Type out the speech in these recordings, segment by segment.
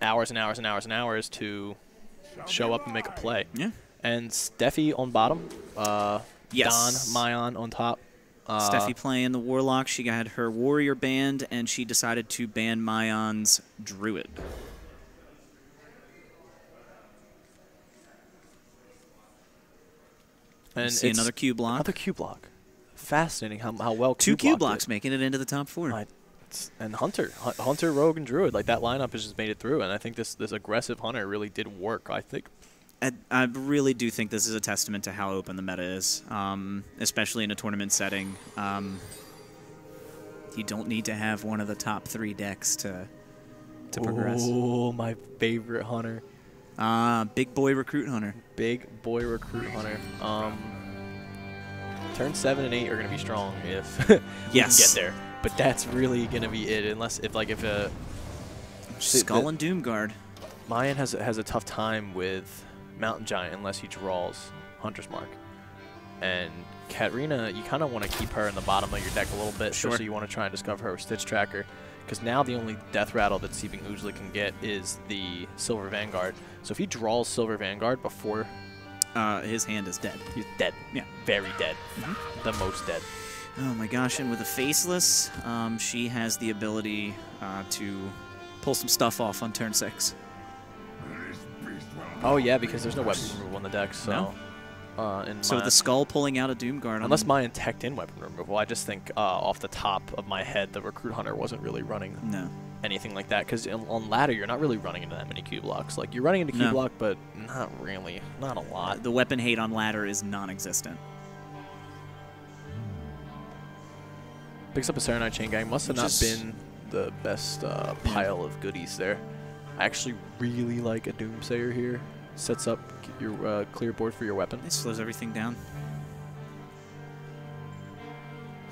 hours and hours and hours and hours to show up and make a play. Yeah. And Stephieee on bottom. Yes. Don, Mayan on top. Stephieee playing the Warlock. She had her Warrior banned, and she decided to ban Mayandon's Druid. And see another Q block. Another Q block. Fascinating how well Two Q blocks making it into the top 4. And Hunter, Rogue, and Druid, like that lineup has just made it through. And I think this aggressive Hunter really did work. I think. I really do think this is a testament to how open the meta is, especially in a tournament setting. You don't need to have one of the top 3 decks to progress. Oh, my favorite Hunter. Big boy recruit Hunter. Big boy recruit Hunter. Turn 7 and 8 are going to be strong if we can get there. But that's really going to be it, unless if Skull and Doomguard. Mayan has a tough time with Mountain Giant unless he draws Hunter's Mark. And Katarina, you kind of want to keep her in the bottom of your deck a little bit, so you want to try and discover her with Stitch Tracker. Because now the only Death Rattle that Seeping Oozly can get is the Silver Vanguard. So if he draws Silver Vanguard before... his hand is dead. He's dead. Yeah. Very dead. The most dead. Oh my gosh, and with a Faceless, she has the ability to pull some stuff off on turn 6. Oh yeah, because there's no weapon removal on the deck, so... No. So with the Skull pulling out a Doomguard... Unless Mayan teched in weapon removal, I just think off the top of my head, the Recruit Hunter wasn't really running anything like that. Because on ladder, you're not really running into that many Q blocks. Like, you're running into Q block, but not really. Not a lot. The weapon hate on ladder is non-existent. Picks up a Serenite Chain Gang. Must have not been the best pile of goodies there. I actually really like a Doomsayer here. Sets up your clear board for your weapon. It slows everything down.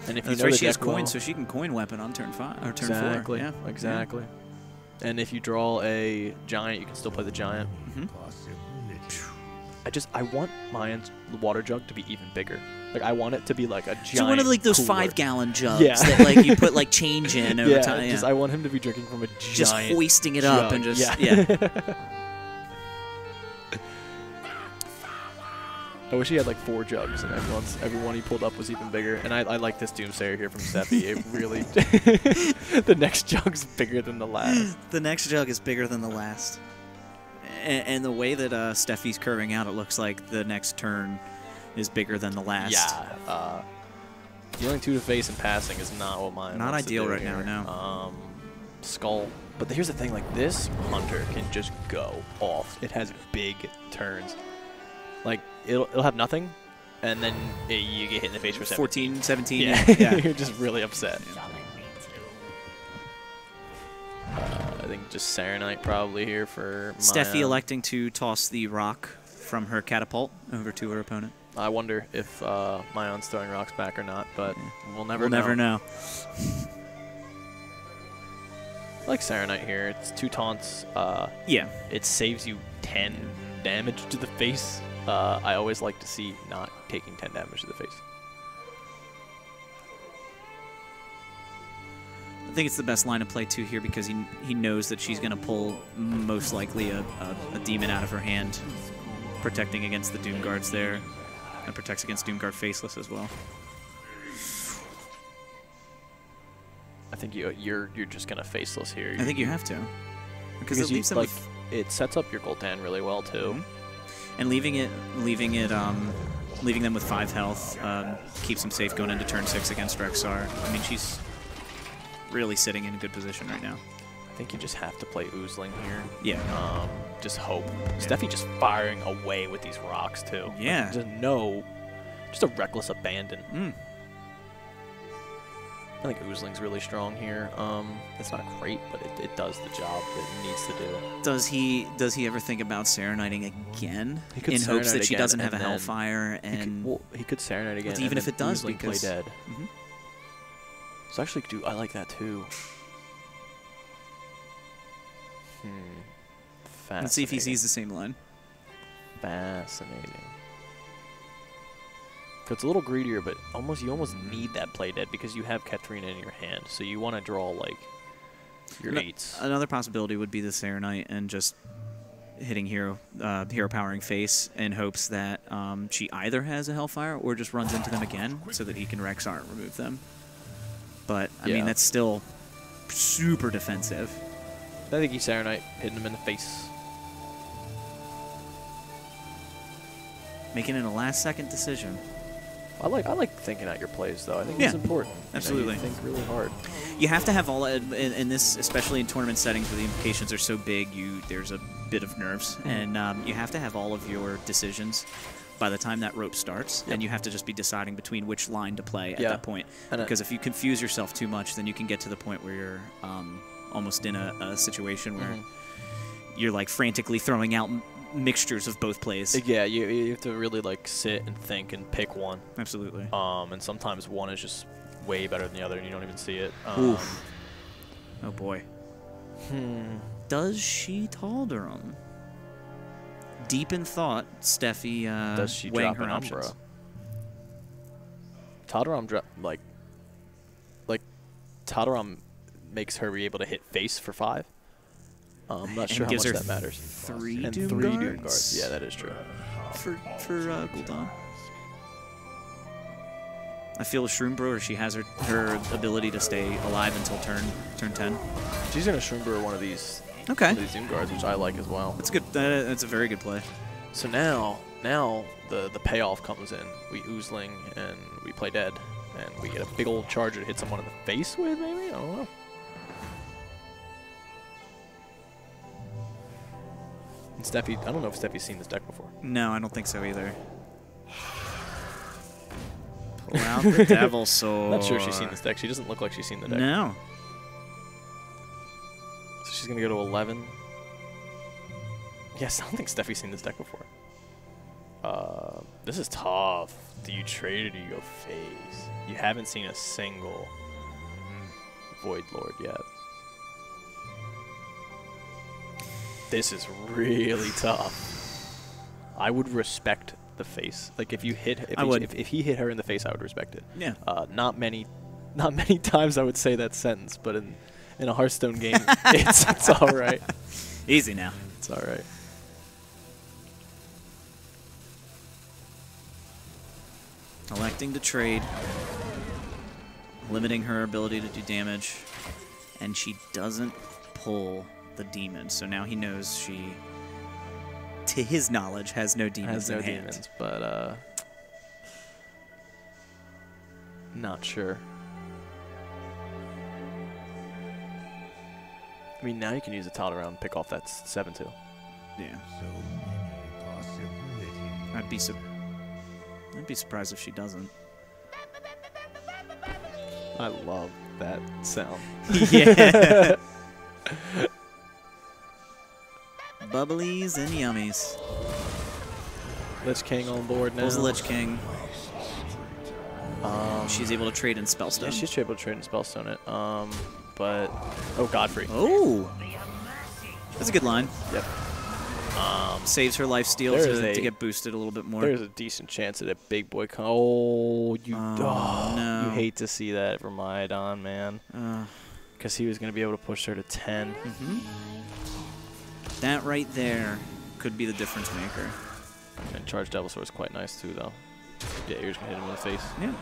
And if you know she has coin, so she can coin weapon on turn 5 or turn 4. Yeah, exactly. Yeah. And if you draw a giant, you can still play the giant. I want Mayan's water jug to be even bigger. Like, I want it to be like a giant. So one of like those 5-gallon jugs that like you put like change in over time. Yeah, I want him to be drinking from a giant just hoisting it up and just I wish he had like 4 jugs, and every one he pulled up was even bigger. And I like this Doomsayer here from Stephieee. It really, the next jug's bigger than the last. The next jug is bigger than the last. And the way that Stephiee's curving out, it looks like the next turn is bigger than the last. Yeah. Dealing 2 to face and passing is not what mine. Not ideal right here. now. No. Skull. But here's the thing: like this Hunter can just go off. It has big turns. Like, it'll have nothing, and then you get hit in the face for 14, 17. Yeah. You're just really upset. I think just Serenite probably here for Stephieee electing to toss the rock from her catapult over to her opponent. I wonder if Mayandon's throwing rocks back or not, but we'll never know. I like Serenite here. It's 2 taunts. It saves you 10 damage to the face. I always like to see not taking 10 damage to the face. I think it's the best line of play, too, here, because he knows that she's going to pull most likely a demon out of her hand, protecting against the Doomguards there, and protects against Doomguard Faceless as well. I think you're just going to Faceless here. I think you have to. Because it leaves them like, it sets up your Gul'dan really well, too. And leaving them with 5 health keeps them safe going into turn 6 against Rexxar. I mean, she's really sitting in a good position right now. I think you just have to play Oozling here. Yeah. Just hope. Stephieee just firing away with these rocks, too. Yeah. Like, just a reckless abandon. I think Oozling's really strong here. It's not great, but it does the job that it needs to do. Does he ever think about Serenading again in hopes that she doesn't have a Hellfire? He could Serenade again. Even if it does, Oozling because play dead. So actually, I like that too. Let's see if he sees the same line. Fascinating. It's a little greedier, but you almost need that play dead because you have Katarina in your hand. So you want to draw like your 8s. Another possibility would be the Serenite and just hitting hero powering face in hopes that she either has a Hellfire or just runs into them again so that he can Rexar and remove them. But, I mean, that's still super defensive. I think he's Serenite, hitting him in the face. Making it a last-second decision. I like thinking out your plays, though. I think it's important. Absolutely. You think really hard. You have to have all in this, especially in tournament settings where the implications are so big. There's a bit of nerves, and you have to have all of your decisions by the time that rope starts, and you have to just be deciding between which line to play at that point. Because if you confuse yourself too much, then you can get to the point where you're almost in a situation where you're like frantically throwing out mixtures of both plays. Yeah, you have to really like sit and think and pick one. Absolutely. And sometimes one is just way better than the other, and you don't even see it. Oof. Oh boy. Does she Tal'Daram? Deep in thought, Stephieee does she weighing drop her an options. Umbra? Tal'Daram Tal'Daram makes her be able to hit face for 5. I'm not sure how much that matters. 3 and Doom 3 Guards? Doom Guards. Yeah, that is true. For Gul'dan. I feel with Shroom Brewer, she has her ability to stay alive until turn 10. She's gonna Shroom Brewer one of these. Okay. One of these Doom Guards, which I like as well. That's good. That's a very good play. So now the payoff comes in. We Oozling and we play dead, and we get a big old charger to hit someone in the face with. Maybe, I don't know. And Stephieee, I don't know if Stephie's seen this deck before. No, I don't think so either. Pull out the Devil Sword. Not sure she's seen this deck. She doesn't look like she's seen the deck. No. So she's gonna go to 11. Yes, I don't think Stephie's seen this deck before. This is tough. Do you trade or do you go face? You haven't seen a single Void Lord yet. This is really tough. I would respect the face. Like if he hit her in the face, I would respect it. Yeah. Not many times I would say that sentence, but in a Hearthstone game, it's all right. Easy now. It's all right. Electing to trade, limiting her ability to do damage, and she doesn't pull the demon. So now he knows she, to his knowledge, has no demons in hand. Demons, but not sure. I mean, now you can use a Tal'Daram and pick off that 7/2. Yeah. I'd be surprised if she doesn't. I love that sound. Yeah. Bubblies and yummies. Lich King on board now. Pulls the Lich King. She's able to trade in Spellstone. Yeah, she's able to trade in Spellstone it. But Godfrey. Oh, that's a good line. Yep. Saves her lifesteal to get boosted a little bit more. There's a decent chance that a big boy no. You hate to see that for Mayandon, man. Because he was going to be able to push her to 10. That right there could be the difference maker. And Charge Devil Sword is quite nice too, though. Yeah, you're just going to hit him in the face. Yeah.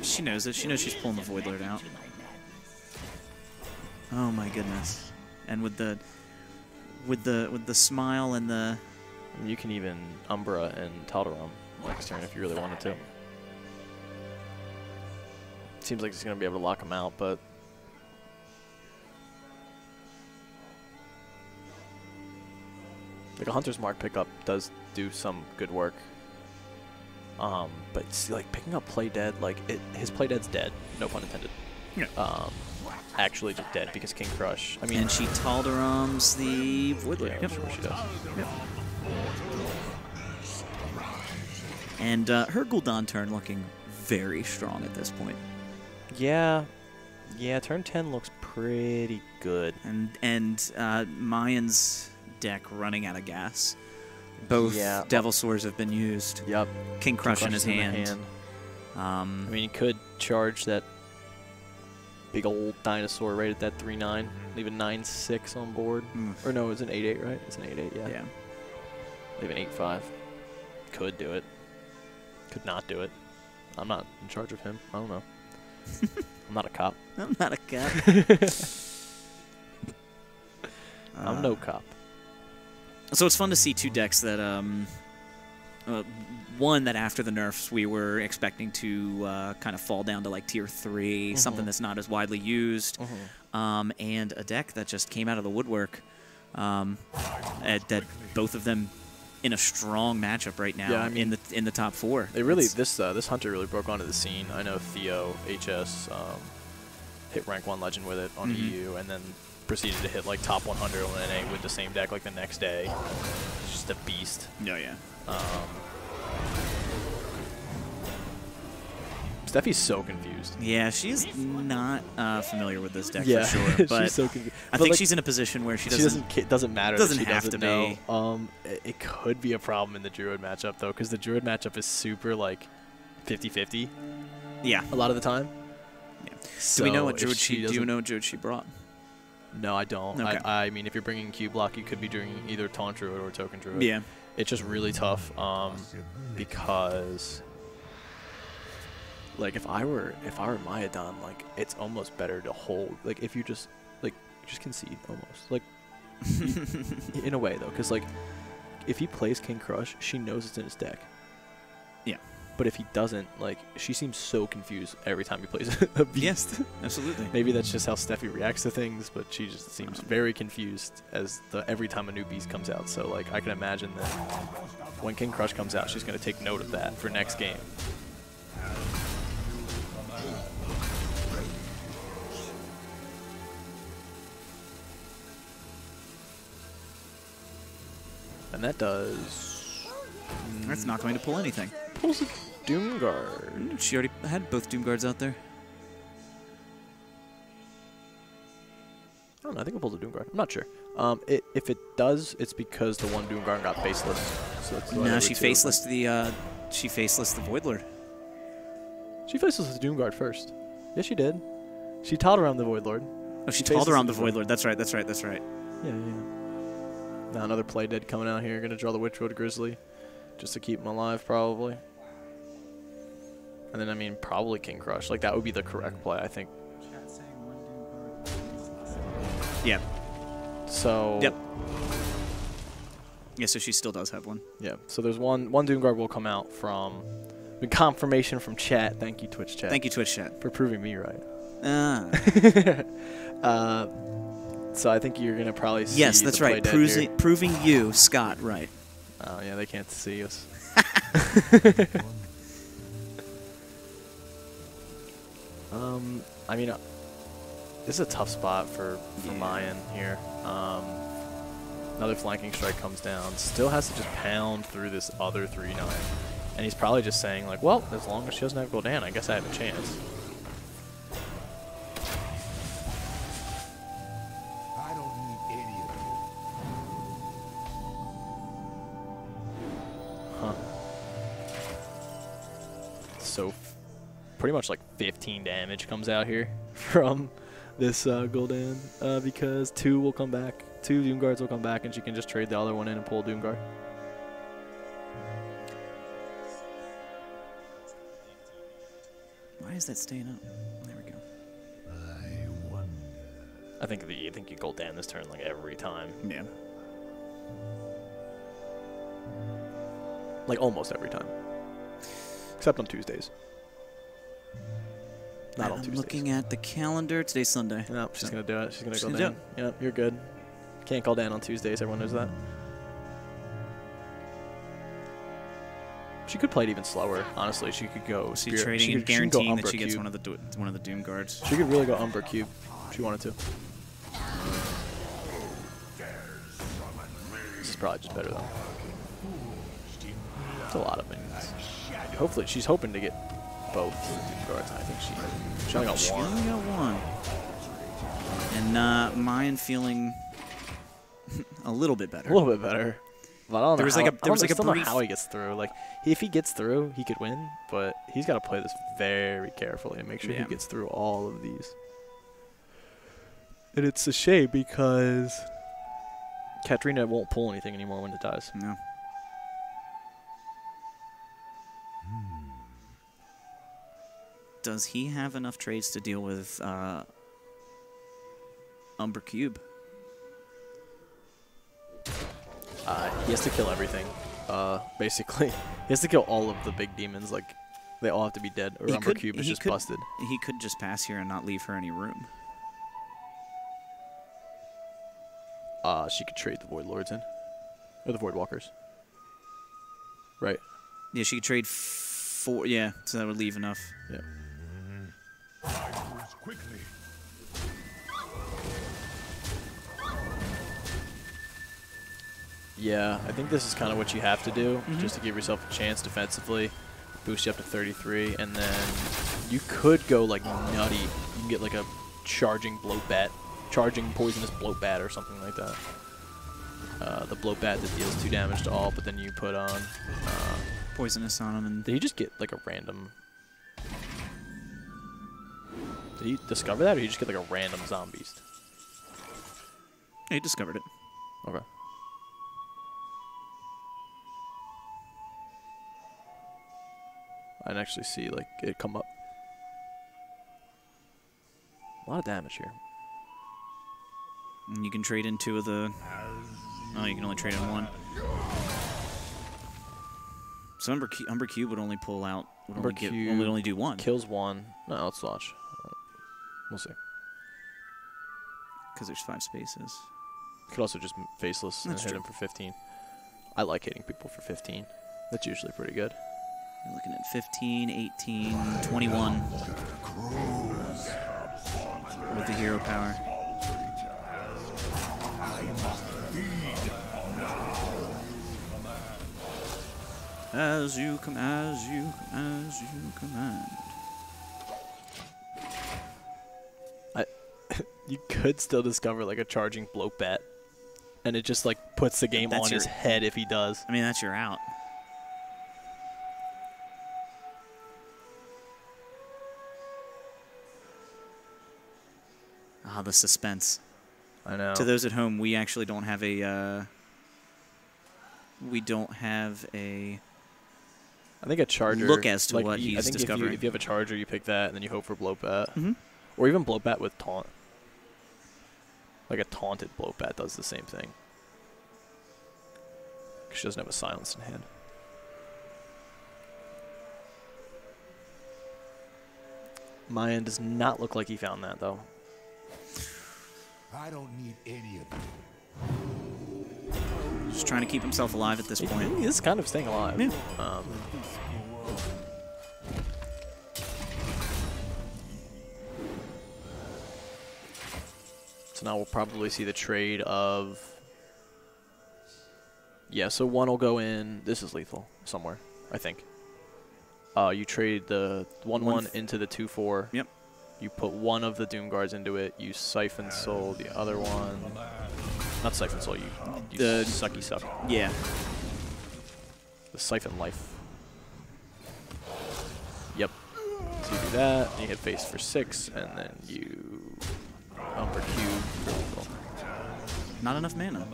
She knows it. She knows she's pulling the Void Lord out. Oh my goodness. And with the smile and the... You can even Umbra and Tal'Daram next turn if you really wanted to. Seems like he's going to be able to lock him out, but... Like a Hunter's Mark pickup does do some good work. But see, like picking up Play Dead, like his Play Dead's dead, no pun intended. Yeah. Actually just dead because King Crush. I mean, and she Tal'Darams the Void Lord. Yeah, I'm sure she does. Yep. And her Gul'dan turn looking very strong at this point. Yeah, turn 10 looks pretty good. And Mayan's deck running out of gas. Both Devil Swords have been used. Yep. King Crush in his hand. I mean, you could charge that big old dinosaur right at that 3-9, leaving 9-6 on board. Or no, it's an 8-8, right? It's an 8-8, yeah. Yeah. Leaving 8-5. Could do it. Could not do it. I'm not in charge of him. I don't know. I'm not a cop. I'm not a cop. I'm no cop. So it's fun to see two decks that, one that after the nerfs we were expecting to kind of fall down to like tier 3, something that's not as widely used, and a deck that just came out of the woodwork, that both of them in a strong matchup right now. Yeah, I mean, in the top 4. They really this hunter really broke onto the scene. I know Theo HS hit rank 1 legend with it on EU, and then proceeded to hit like top 100 on NA with the same deck like the next day. It's just a beast. Yeah. Stephiee's so confused. Yeah, she's not familiar with this deck for sure. But she's so confused. I think she's in a position where she doesn't matter. Doesn't that she have doesn't to know. be. It could be a problem in the Druid matchup though, because the Druid matchup is super like 50-50. Yeah, a lot of the time. Yeah. So do we know what Druid she? Do you know what Druid she brought? No, I don't. Okay. I mean, if you're bringing Cube Block, you could be doing either Taunt Druid or Token Druid. Yeah. It's just really tough because, like, if I were Mayandon, like, it's almost better to hold. Like, if you just concede almost. Like, in a way, though, because, like, if he plays King Crush, she knows it's in his deck. Yeah. But if he doesn't, like, she seems so confused every time he plays a beast. Yes, absolutely. Maybe that's just how Stephieee reacts to things, but she just seems very confused every time a new beast comes out. So, like, I can imagine that when King Crush comes out, she's going to take note of that for next game. And that does... That's not going to pull anything. Pulls a Doomguard. She already had both Doomguards out there. I don't know. I think it pulls a Doomguard. I'm not sure. If it does, it's because the one Doomguard got faceless. So that's no, she faceless the Void Lord. She faceless the Doomguard first. Yes, she did. She talled around the Void Lord. Oh, she talled around the Void Lord. That's right. Yeah. Now another play dead coming out here. Gonna draw the Witch Road Grizzly, just to keep him alive probably. And then I mean probably King Crush. Like that would be the correct play, I think. Yeah. So. Yep. Yeah, so she still does have one. Yeah. So there's one Doomguard will come out from confirmation from chat. Thank you, Twitch chat. Thank you, Twitch chat, for proving me right. So I think you're gonna probably see. Yes, that's right. Proving you, Scott, right. Oh yeah, they can't see us. I mean, this is a tough spot for Mayan here. Another flanking strike comes down. Still has to just pound through this other 3-9. And he's probably just saying, like, well, as long as she doesn't have Gul'dan, I guess I have a chance. I don't need any of you. Huh. So, pretty much like 15 damage comes out here from this Gul'dan because 2 will come back. 2 Doomguards will come back, and she can just trade the other one in and pull a Doomguard. Why is that staying up? There we go. I wonder. I think you Gul'dan this turn like every time. Yeah. Like almost every time. Except on Tuesdays. Not on Tuesdays. Looking at the calendar, today's Sunday. No, she's going to do it. She's going to go down. Yep, you're good. Can't Gul'dan on Tuesdays. Everyone knows that. She could play it even slower. Honestly, she could go Spirit. She trading and guaranteeing that she gets one of the Doom Guards. She could really go Umbra Cube if she wanted to. This is probably just better though. It's a lot of minions. Hopefully, she's hoping to get both Doom Guards. I think she only got one. She only got one. And Mayan feeling a little bit better. A little bit better. But I don't know. There was like a brief. brief. How he gets through. Like if he gets through, he could win. But he's got to play this very carefully and make sure he gets through all of these. And it's a shame because Katrina won't pull anything anymore when it dies. No. Does he have enough trades to deal with Umber Cube? He has to kill everything. Basically, he has to kill all of the big demons. Like, they all have to be dead, or Umber Cube is just busted. He could just pass here and not leave her any room. She could trade the Void Lords in, or the Void Walkers. Right. Yeah, she could trade 4. Yeah, so that would leave enough. Yeah. Quickly. Yeah, I think this is kind of what you have to do, just to give yourself a chance defensively. Boost you up to 33, and then you could go like nutty. You can get like a charging bloat bat, charging poisonous bloat bat or something like that. The bloat bat that deals 2 damage to all, but then you put on Poisonous on him, and did he just get like a random? Did he discover that, or did he just get like a random zombies? he discovered it. Okay. I can actually see like it come up. A lot of damage here. And you can trade in 2 of the... Oh, you can only trade in 1. So Umber Cube would only pull out... Would only do 1. Kills 1. No, let's watch. We'll see. Because there's 5 spaces. Could also just faceless and That's hit true. him for 15. I like hitting people for 15. That's usually pretty good. You're looking at 15, 18, 21. With the hero power. As you command. You could still discover like a charging bloat bat, and it just like puts the game on his head if he does. I mean, that's your out. Ah, the suspense. I know. To those at home, we actually don't have a. I think a charger. Look as to like, what he's I think discovering. If you have a charger, you pick that, and then you hope for bloat bat, Mm-hmm. or even bloat bat with taunt. Like a taunted bloat bat does the same thing. She doesn't have a silence in hand. Mayan does not look like he found that though. I don't need any of it. Just trying to keep himself alive at this point. He is kind of staying alive. Yeah. So now we'll probably see the trade of... Yeah, so 1 will go in... This is lethal somewhere, I think. You trade the 1/1 into the 2/4. Yep. You put 1 of the Doom Guards into it. You Siphon Soul the other one. Not Siphon Soul, you The Sucky Suck. Yeah. The Siphon Life. Yep. So you do that, and you hit face for 6, and then you Umber Cube for lethal. Not enough mana.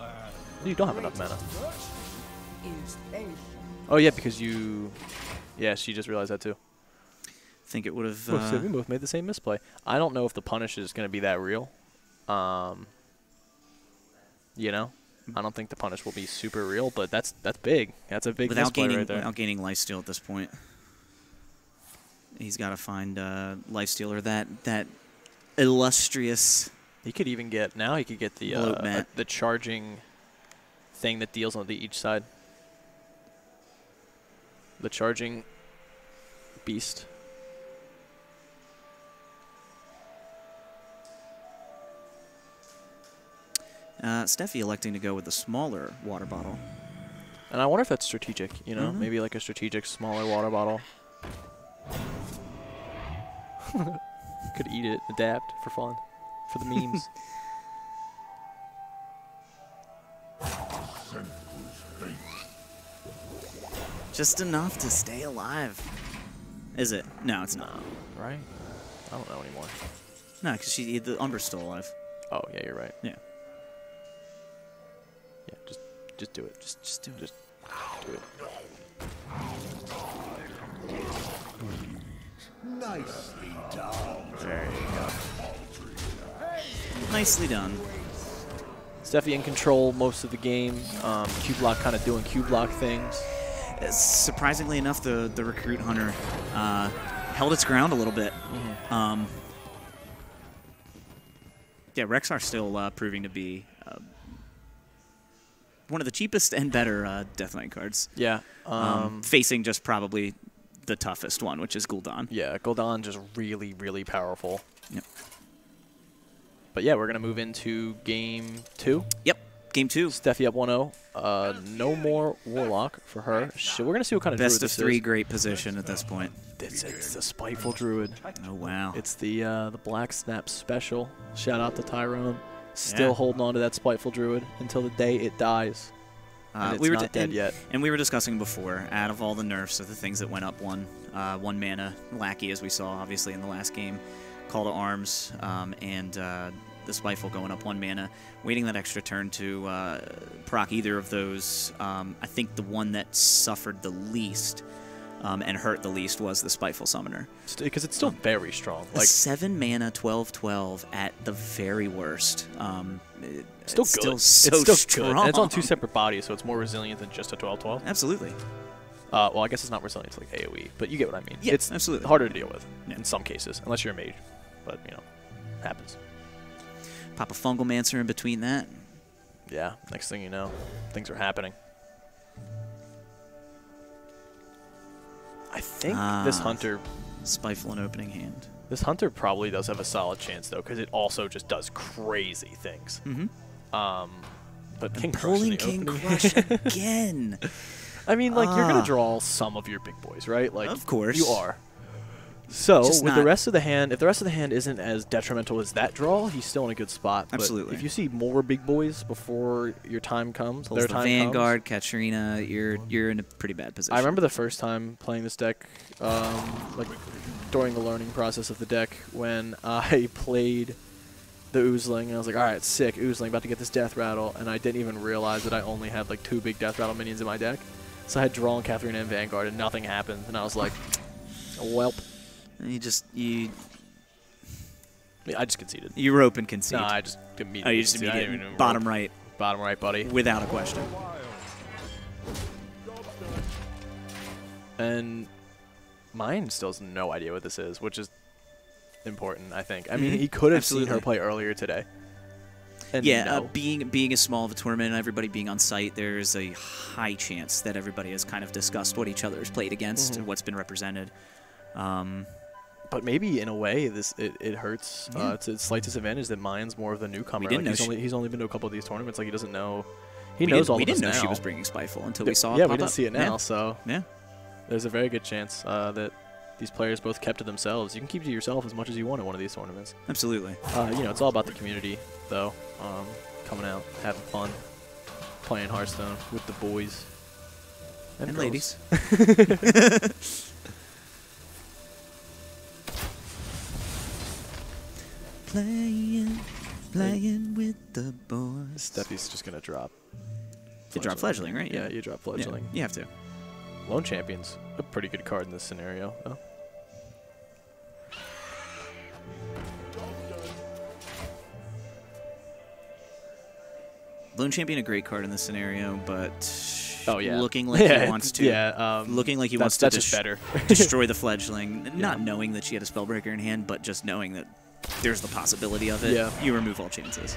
You don't have enough mana. Oh yeah, because you... Yeah, she just realized that too. Think it would have. So we both made the same misplay. I don't know if the punish is going to be that real. You know, I don't think the punish will be super real, but that's big. That's a big misplay right there. Without gaining lifesteal at this point, he's got to find lifesteal or that illustrious. He could even get He could get the charging thing that deals on each side. The charging beast. Stephieee electing to go with the smaller water bottle. And I wonder if that's strategic, you know? Maybe like a strategic smaller water bottle. Could eat it, adapt for fun, for the memes. Just enough to stay alive. Is it? No, it's not. Right? I don't know anymore. No, because the Umber's still alive. Oh, yeah, you're right. Yeah. Yeah, just do it. Just do it. Just do it. Nicely done. There you go. Nicely done. Stephieee in control most of the game. Q block kind of doing Q block things. Surprisingly enough, the Recruit Hunter held its ground a little bit. Yeah, Rexar still proving to be one of the cheapest and better Death Knight cards. Yeah. Facing just probably the toughest one, which is Gul'dan. Yeah, Gul'dan just really, really powerful. Yep. But yeah, we're going to move into game 2. Yep. Game 2. Stephieee up 1-0. No more Warlock for her. We're going to see what kind of Best druid of this 3 is. great position at this point. It's the Spiteful Druid. Oh, wow. It's the Black Snap special. Shout out to Tyrone. Still holding on to that Spiteful Druid until the day it dies. And it's not dead yet. And we were discussing before, out of all the nerfs of the things that went up one mana, Lackey, as we saw, obviously, in the last game, Call to Arms, and the Spiteful going up 1 mana, waiting that extra turn to proc either of those. I think the one that suffered the least and hurt the least was the Spiteful Summoner. Because it's still very strong. Like 7 mana, 12/12 at the very worst. Still it's good. Still so it's still strong. good. And it's on 2 separate bodies, so it's more resilient than just a 12/12. Absolutely. Well, I guess it's not resilient to like AoE, but you get what I mean. Yeah, it's absolutely harder to deal with in some cases, unless you're a mage. But, you know, happens. Pop a Fungal Mancer in between that. Yeah, next thing you know, things are happening. I think this Hunter... Spiteful and Opening Hand. This Hunter probably does have a solid chance, though, because it also just does crazy things. But King Crush in the King opening. Crush again. I mean, like, you're going to draw some of your big boys, right? Like, of course. You are. So, Just with not- the rest of the hand, if the rest of the hand isn't as detrimental as that draw, he's still in a good spot. But Absolutely. if you see more big boys before your time comes, Pulls their the time Vanguard, comes. Katrina, you're in a pretty bad position. I remember the first time playing this deck, like during the learning process of the deck, when I played the Oozling, and I was like, all right, sick, Oozling, about to get this Death Rattle, and I didn't even realize that I only had like 2 big Death Rattle minions in my deck. So I had drawn Katrina and Vanguard, and nothing happened, and I was like, welp. And I just conceded. you rope and concede. No, I just immediately Oh, you just conceded. I didn't immediately even bottom rope. right Bottom right, buddy. without a question. And mine still has no idea what this is, which is important, I think. I mean, he could have seen her Absolutely. play earlier today. And Yeah, no. being as small of a tournament and everybody being on site, there's a high chance that everybody has kind of discussed what each other has played against and what's been represented. But maybe in a way, it hurts. Yeah. It's a slight disadvantage that mine's more of the newcomer. We didn't like know he's only been to a couple of these tournaments. Like he doesn't know. We knows all didn't, we of us didn't know now. she was bringing Spiteful until we saw it. Yeah, pop we didn't up. see it now. Yeah. So Yeah. there's a very good chance that these players both kept to themselves. You can keep to yourself as much as you want in one of these tournaments. Absolutely. You know, it's all about the community, though. Coming out, having fun, playing Hearthstone with the boys And girls. ladies. Playing with the boys. Stephiee's just gonna drop. You drop Fledgling, right? Yeah, you drop Fledgling. Yeah, you have to. Lone Champion's a pretty good card in this scenario, though. Lone Champion, a great card in this scenario, but looking like Yeah, he wants to. Looking like he wants to that's just better. destroy the Fledgling, not knowing that she had a Spellbreaker in hand, but just knowing that there's the possibility of it. Yeah. You remove all chances.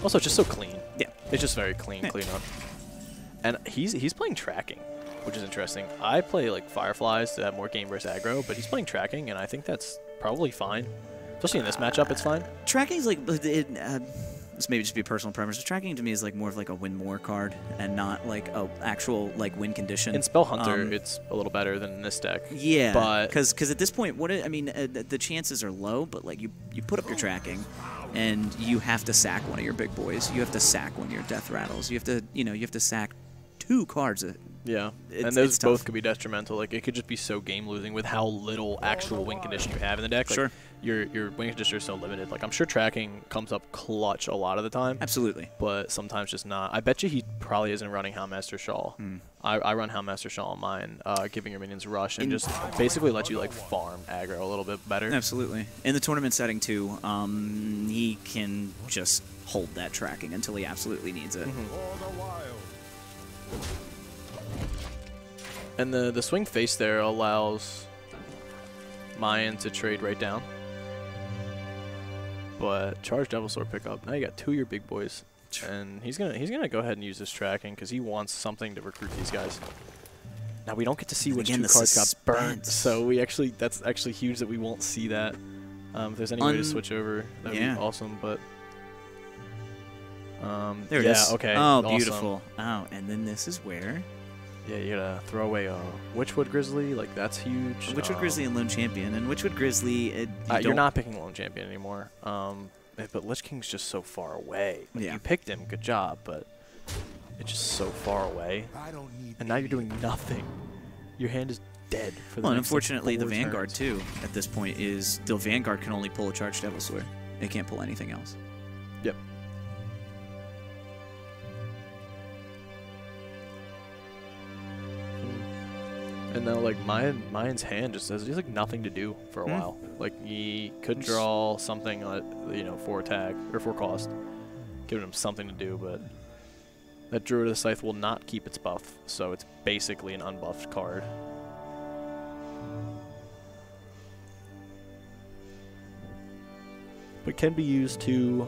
Also, just so clean. Yeah. It's just very clean, Yeah. clean up. And he's playing tracking, which is interesting. I play like Fireflies to have more game versus aggro, but he's playing tracking, and I think that's probably fine. Especially in this matchup, it's fine. Tracking's like this may just be personal preference, but tracking to me is like more of like a win more card and not like a actual like win condition. In Spell Hunter, it's a little better than in this deck. Yeah, but because at this point, the chances are low, but like you put up your tracking, and you have to sack one of your big boys. You have to sack one of your Death Rattles. You have to sack 2 cards Yeah, and those both could be detrimental. Like, it could just be so game-losing with how little actual win condition you have in the deck. Like, sure. Your win condition is so limited. Like, I'm sure tracking comes up clutch a lot of the time. Absolutely. But sometimes just not. I bet you he probably isn't running Houndmaster Shaw. I run Houndmaster Shaw on mine, giving your minions rush and just basically let you, like, farm aggro a little bit better. Absolutely. In the tournament setting, too, he can just hold that tracking until he absolutely needs it. And the swing face there allows Mayan to trade right down. But charge Devil Sword pickup. Now you got 2 of your big boys. And he's gonna go ahead and use this tracking because he wants something to recruit these guys. Now we don't get to see which 2 cards got burnt, so that's actually huge that we won't see that. If there's any way to switch over, that'd be awesome. But there it is. Okay. Oh, awesome. beautiful. Oh, and then this is where. Yeah, you gotta throw away Witchwood Grizzly. Like, that's huge. Witchwood Grizzly and Lone Champion. And Witchwood Grizzly, you're not picking Lone Champion anymore. But Lich King's just so far away. Like, you picked him, good job, but it's just so far away. And now you're doing nothing. Your hand is dead for the next, and unfortunately, like, the Vanguard, turns. too, at this point, is the Vanguard can only pull a Charged Devil Sword. It can't pull anything else. Yep. And now, like, Mayan's hand just has like nothing to do for a while. Like, he could draw something, you know, for attack or for cost, giving him something to do, but that Druid of the Scythe will not keep its buff, so it's basically an unbuffed card. But can be used to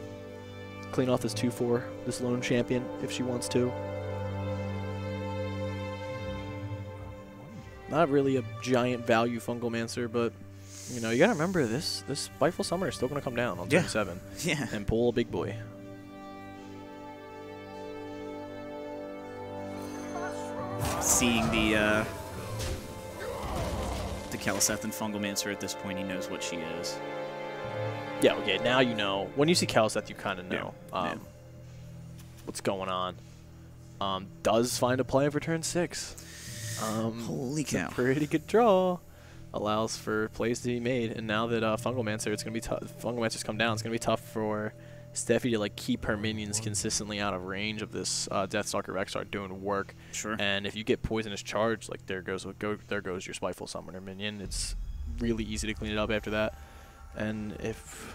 clean off this 2/4, this Lone Champion, if she wants to. Not really a giant value Fungalmancer, but, you know, you gotta remember this Spiteful Summoner is still gonna come down on turn 7. Yeah. And pull a big boy. Seeing the Kaliseth and Fungalmancer at this point, he knows what she is. Yeah, okay, now you know. When you see Kaliseth, you kind of know what's going on. Does find a play for turn 6. Holy cow. It's a pretty good draw. Allows for plays to be made. And now that Fungalmancer, it's going to be tough. Fungalmancer's come down. It's going to be tough for Stephieee to, like, keep her minions consistently out of range of this Deathstalker Rexar doing work. Sure. And if you get Poisonous Charge, like, there goes your Spiteful Summoner minion. It's really easy to clean it up after that. And if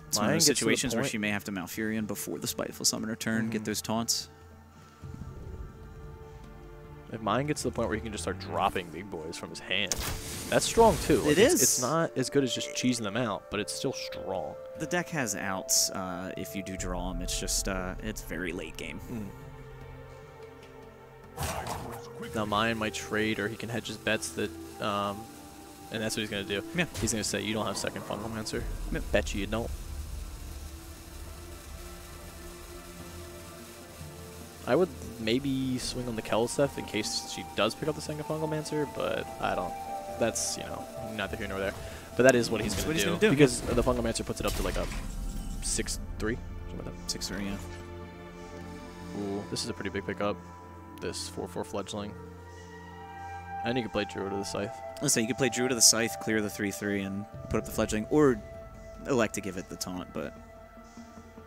it's one of those situations where she may have to Malfurion before the Spiteful Summoner turn, get those taunts. If Mayan gets to the point where he can just start dropping big boys from his hand, that's strong too. Like, it is. It's not as good as just cheesing them out, but it's still strong. The deck has outs if you do draw them. It's just it's very late game. Now Mayan might trade, or he can hedge his bets that, and that's what he's gonna do. Yeah. He's gonna say, "You don't have second Fungalmancer." Yeah. Bet you don't. I would maybe swing on the Kaliseth in case she does pick up the second Fungalmancer, but I don't. That's, you know, neither here nor there. But that is what he's going to do. Because the Fungalmancer puts it up to like a 6/3. Something like that. 6/3, yeah. Ooh, this is a pretty big pickup. This 4/4 Fledgling. And you can play Druid of the Scythe. Let's say you could play Druid of the Scythe, clear the 3/3, and put up the Fledgling, or elect to give it the taunt, but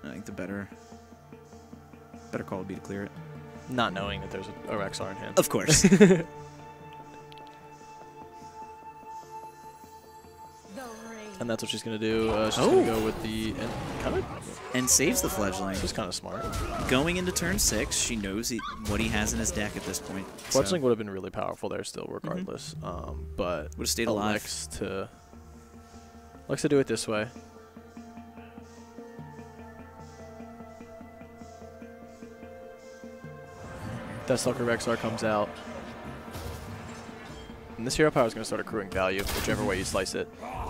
I think the better call would be to clear it. Not knowing that there's a Rexar in hand. Of course. And that's what she's going to do. She's going to go with the... And saves the Fledgling. This is kind of smart. Going into turn 6, she knows what he has in his deck at this point. Fledgling would have been really powerful there still, regardless. But would have stayed alive. Likes to do it this way. Deathstalker Rexar comes out. And this hero power is going to start accruing value, whichever way you slice it.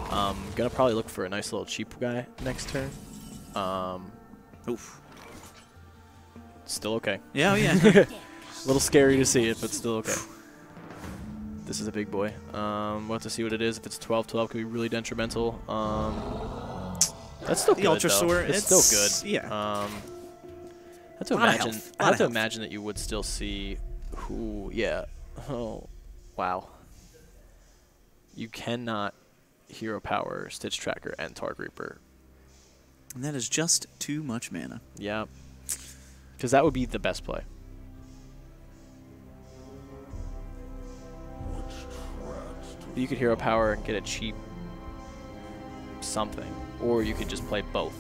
Going to probably look for a nice little cheap guy next turn. Oof. Still okay. Yeah, oh yeah. A little scary to see it, but still okay. This is a big boy. We'll have to see what it is. If it's 12/12, could be really detrimental. That's still good, Ultra though. Sword, it's still good. Yeah. I have to imagine that you would still see who. Yeah. Oh, wow. You cannot Hero Power, Stitch Tracker, and Targ Reaper. And that is just too much mana. Yeah. Because that would be the best play. You could Hero Power and get a cheap something. Or you could just play both.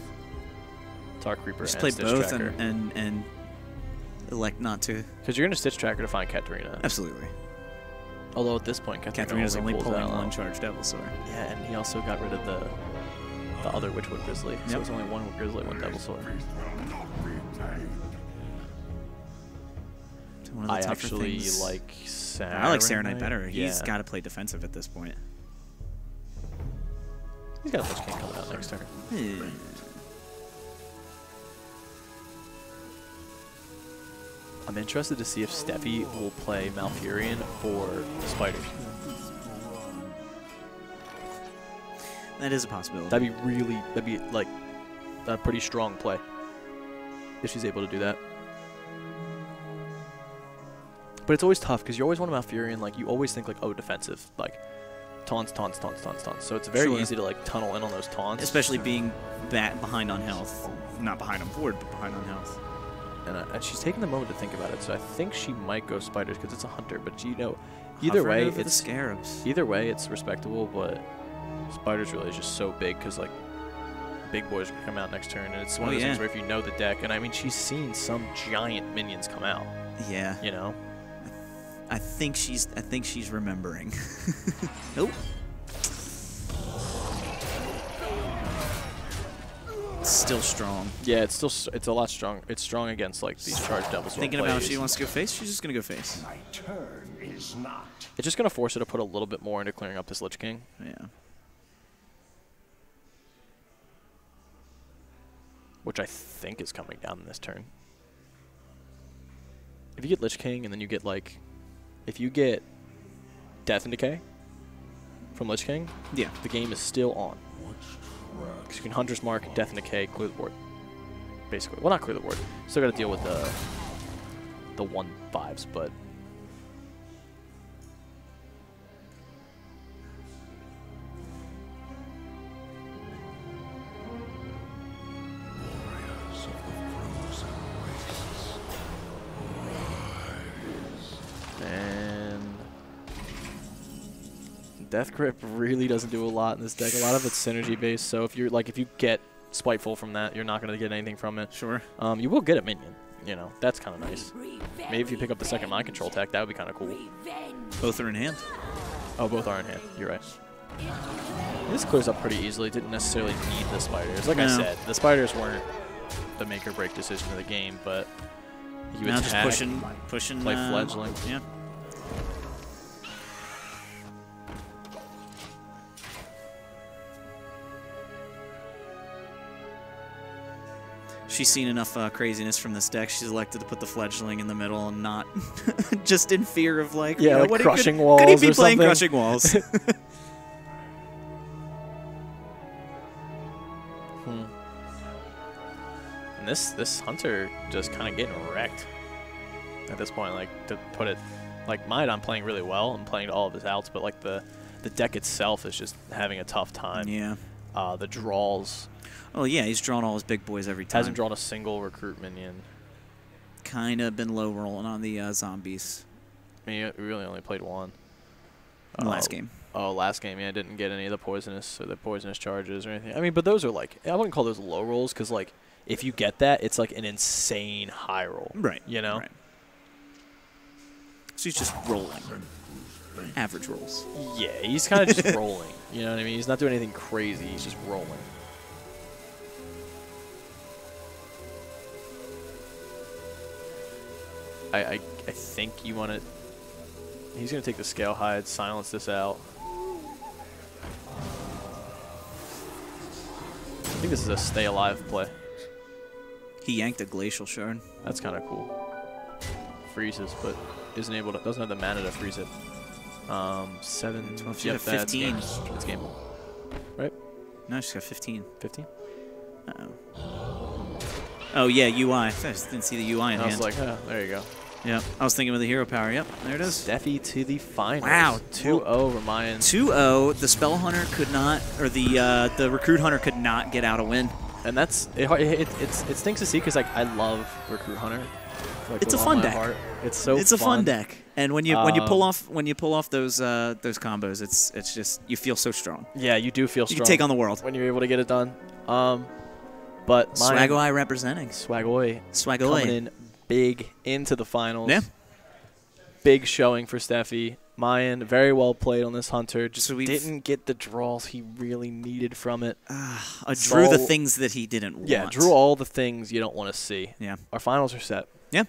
Targ Reaper Just and play Stitch both Tracker. and elect not to. Because you're going to Stitch Tracker to find Katarina. Absolutely. Although at this point, Katarina's only pulls pulling out one charged Devilsaur. Yeah, and he also got rid of the other Witchwood Grizzly. So Yep. it's only one Grizzly, one Devilsaur. One of the I tougher actually things. like Saranite. I like Saranite better. He's Yeah. got to play defensive at this point. He's got a Lich King coming out next turn. I'm interested to see if Stephieee will play Malfurion or Spiders. That is a possibility. That'd be like a pretty strong play if she's able to do that. But it's always tough because you always want a Malfurion, like you always think like, oh, defensive, like taunts, taunts, taunts, taunts, taunts. So it's very easy to like tunnel in on those taunts. Especially being that behind on health. Not behind on board, but behind on health. And she's taking the moment to think about it, so I think she might go Spiders because it's a hunter. But you know, either Hovering way, over the it's Scarabs. Either way, it's respectable. But Spiders really is just so big because like big boys are gonna come out next turn, and it's one of those things where if you know the deck, and I mean she's seen some giant minions come out. Yeah. You know. I think she's remembering. Nope. Still strong. Yeah, it's a lot strong. It's strong against like these charged Devilsaur Thinking plays. about if she wants to go face, she's just gonna go face. My turn is not. It's just gonna force her to put a little bit more into clearing up this Lich King. Yeah. Which I think is coming down in this turn. If you get Lich King and then you get like, if you get Death and Decay from Lich King, yeah, the game is still on. Because you can Hunter's Mark, Death and Decay, clear the board. Basically. Well, not clear the board. Still got to deal with the 1/5s, but... And... Death Grip really doesn't do a lot in this deck. A lot of it's synergy based, so if you get Spiteful from that, you're not going to get anything from it. Sure. You will get a minion. You know, that's kind of nice. Maybe if you pick up the second Mind Control tech, that would be kind of cool. Both are in hand. Oh, both are in hand. You're right. This clears up pretty easily. Didn't necessarily need the Spiders. Like I said, the Spiders weren't the make or break decision of the game, but you now attack, just pushing. play Fledgling. Yeah. She's seen enough craziness from this deck. She's elected to put the Fledgling in the middle and not just in fear of like, yeah, you know, like crushing walls. Could he be playing something? crushing walls? And this Hunter just kind of getting wrecked at this point. Like, to put it, like Mayandon playing really well and playing all of his outs, but like the deck itself is just having a tough time. Yeah. The draws. Oh yeah, he's drawn all his big boys every time. Hasn't drawn a single recruit minion. Kind of been low rolling on the zombies. I mean, we really only played one. Last game. Oh, last game, yeah, didn't get any of the poisonous charges or anything. I mean, but those are like, I wouldn't call those low rolls because like if you get that, it's like an insane high roll. Right. You know. Right. So he's just rolling. Average rolls. Yeah, he's kind of just rolling. You know what I mean? He's not doing anything crazy. He's just rolling. I think you want to... He's going to take the Scale Hide, silence this out. I think this is a stay alive play. He yanked a Glacial Shard. That's kind of cool. Freezes, but doesn't have the mana to freeze it. 7, 12, She got 15. It's game. Right? No, she's got 15. 15? Uh-oh. Oh, yeah, UI. I just didn't see the UI in hand. I was like, oh, there you go. Yeah, I was thinking with the hero power. Yep, there it is. Stephieee to the finals. Wow. 2-0 Ramayan. 2-0. The Spell Hunter could not, or the Recruit Hunter could not get out a win. And that's it stinks to see because like I love Recruit Hunter. Like, It's a fun deck. Heart. It's so It's fun. a fun deck, and when you pull off those combos, it's just you feel so strong. Yeah, you do feel strong. You can take on the world when you're able to get it done. But Swagoi representing. Swagoi Swagoi coming in big into the finals. Yeah. Big showing for Stephieee. Mayan very well played on this Hunter. Just So didn't get the draws he really needed from it. Drew the things that he didn't want. Yeah, drew all the things you don't want to see. Yeah. Our finals are set. Yeah.